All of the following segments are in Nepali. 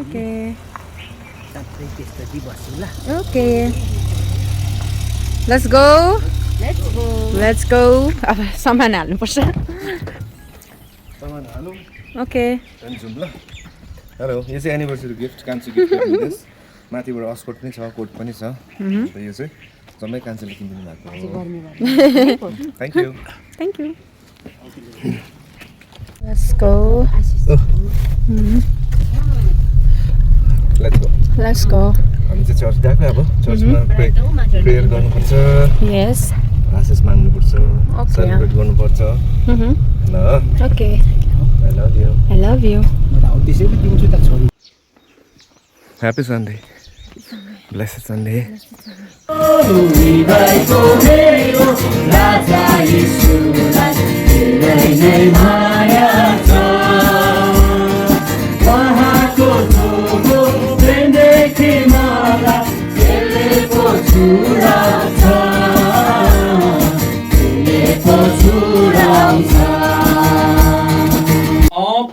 Okay. सबै त्यसपछि बस्छु ल Okay. Let's go. Let's go. अब सामान हाल्नुपर्छ. सामान हालौँ Okay. अनि जाउँ ल हेलो यो चाहिँ एनिभर्सरी गिफ्ट कान्छी गिफ्ट दिँदैछ माथिबाट अस्कोट पनि छ कोट पनि छ अन्त यो चाहिँ जम्मै कान्छीले किनिदिनु भएको thank you Thank you. Let's go. Let's go Let's go. हामी चाहिँ चर्च गएको अब चर्चमा प्रेयर गर्नुपर्छ Yes. आशिष माग्नुपर्छ Okay. सेलिब्रेट गर्नुपर्छ ल Okay. I love you I love you. म त अब त्यसैले दिन्छु त छोरी ह्याप्पी सन्डे ब्लेस्ड सन्डे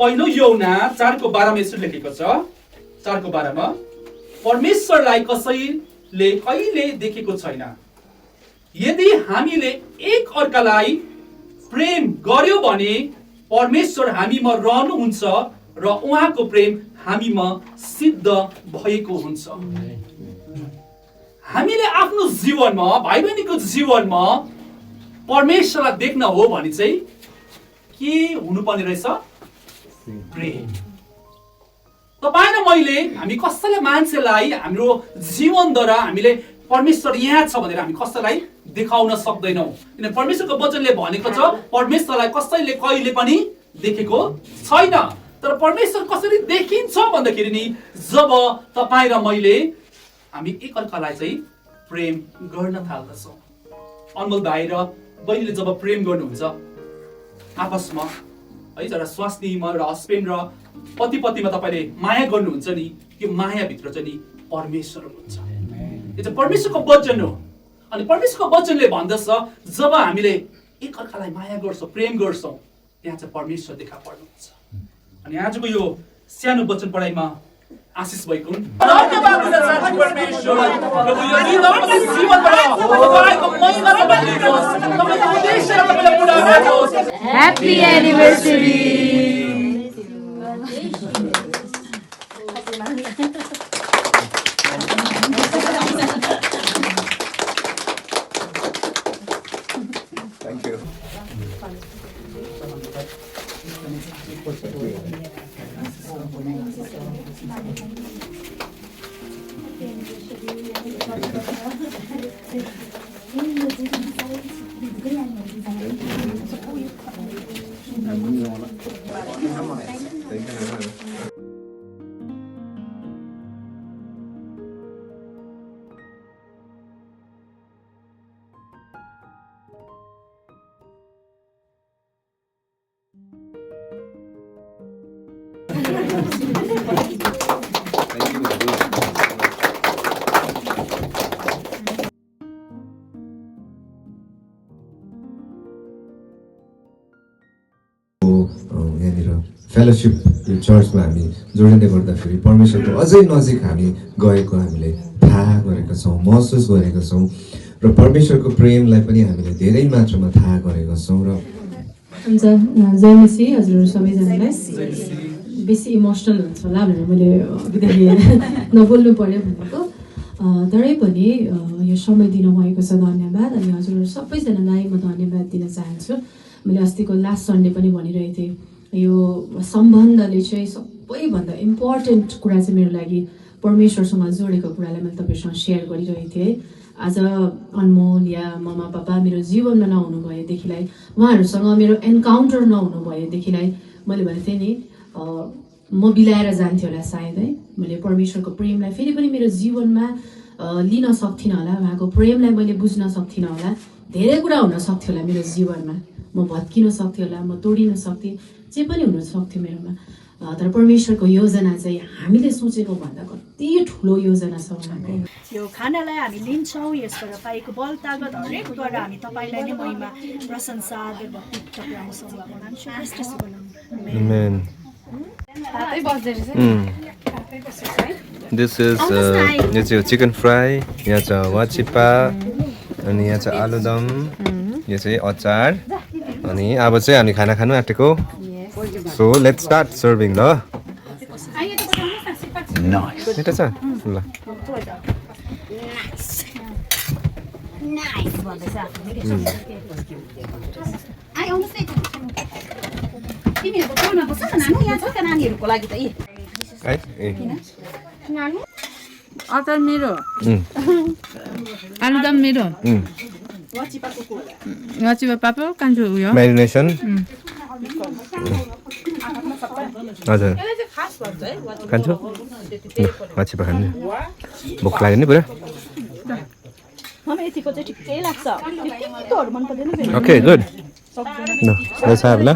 पहिलो यौना 4:12 यसो लेखेको छ 4:12 मा परमेश्वरलाई कसैले कहिले देखेको छैन यदि हामीले एक अर्कालाई प्रेम गर्यो भने परमेश्वर हामीमा रहनुहुन्छ र उहाँको प्रेम हामीमा सिद्ध भएको हुन्छ हामीले आफ्नो जीवनमा भाइ बहिनीको जीवनमा परमेश्वरलाई देख्न हो भने चाहिँ के हुनुपर्ने रहेछ प्रेम तपाईँ र मैले हामी कसैलाई मान्छेलाई हाम्रो जीवनद्वारा हामीले परमेश्वर यहाँ छ भनेर हामी कसैलाई देखाउन सक्दैनौँ किन परमेश्वरको वचनले भनेको छ परमेश्वरलाई कसैले कहिले पनि देखेको छैन तर परमेश्वर कसरी देखिन्छ भन्दाखेरि नि जब तपाईँ र मैले हामी एकअर्कालाई चाहिँ प्रेम गर्न थाल्दछौँ अनमोल भाइ र बहिनीले जब प्रेम गर्नुहुन्छ आपसमा है एउटा स्वास्नीमा र हस्बेन्ड र पति पत्नीमा तपाईँले माया गर्नुहुन्छ नि त्यो मायाभित्र चाहिँ नि परमेश्वर हुनुहुन्छ यो चाहिँ परमेश्वरको वचन हो अनि परमेश्वरको वचनले भन्दछ जब हामीले एकअर्कालाई माया गर्छौँ प्रेम गर्छौँ त्यहाँ चाहिँ परमेश्वर देखा पर्नुहुन्छ अनि आजको यो सानो वचन पढाइमा आशिष भएको Happy anniversary. Thank you fellowship यो चर्चमा हामी जोडिँदै गर्दाखेरि परमेश्वरको अझै नजिक हामी गएको हामीले थाहा गरेका छौँ महसुस गरेका छौँ र परमेश्वरको प्रेमलाई पनि हामीले धेरै मात्रामा थाहा गरेका छौँ र हुन्छ जय मसी हजुर सबैजनालाई बेसी इमोसनल हुन्छ होला भनेर मैले अघिदेखि नबोल्नु पर्यो भनेको तरै पनि यो समय दिनुभएको छ धन्यवाद अनि हजुरहरू सबैजनालाई म धन्यवाद दिन चाहन्छु मैले अस्तिको लास्ट सन्डे पनि भनिरहेको थिएँ यो सम्बन्धले चाहिँ सबैभन्दा इम्पोर्टेन्ट कुरा चाहिँ मेरो लागि परमेश्वरसँग जोडेको कुरालाई मैले तपाईँसँग सेयर गरिरहेको थिएँ आज अनमोल या मम्मा पापा मेरो जीवनमा नहुनु भएदेखिलाई उहाँहरूसँग मेरो एन्काउन्टर नहुनु भएदेखिलाई मैले भनेको थिएँ नि म बिलाएर जान्थेँ होला सायद है मैले परमेश्वरको प्रेमलाई फेरि पनि मेरो जीवनमा लिन सक्थिनँ होला उहाँको प्रेमलाई मैले बुझ्न सक्थिनँ होला धेरै कुरा हुन सक्थ्यो होला मेरो जीवनमा म भत्किन सक्थेँ होला म तोडिन सक्थेँ जे पनि हुन सक्थ्यो मेरोमा तर परमेश्वरको योजना चाहिँ हामीले सोचेको भन्दा कति ठुलो योजना छ उहाँको यो खानालाई हामी लिन्छौँ यसबाट पाएको बल तागत हरेक कुरा हामी तपाईँलाई नै महिमा प्रशंसा आदर भक्ति टक्राउँछौँ भगवान् दिस इज यो चाहिँ चिकन फ्राई, यहाँ छ वाचिपा, अनि यहाँ छ आलुदम, यो चाहिँ अचार, अनि अब चाहिँ हामी खाना खानु आँटेको। सो लेट्स स्टार्ट सर्भिङ ल। मिठो छ ल। अचार मेरो, आलुदम मेरो, वाचिपा पापड कान्छु उयो म्यारिनेसन हजुर खान्छु। वाचिपा खानु भोक लाग्यो नि पुरा। ओके गुड ल लेट्स ह्याभ ल।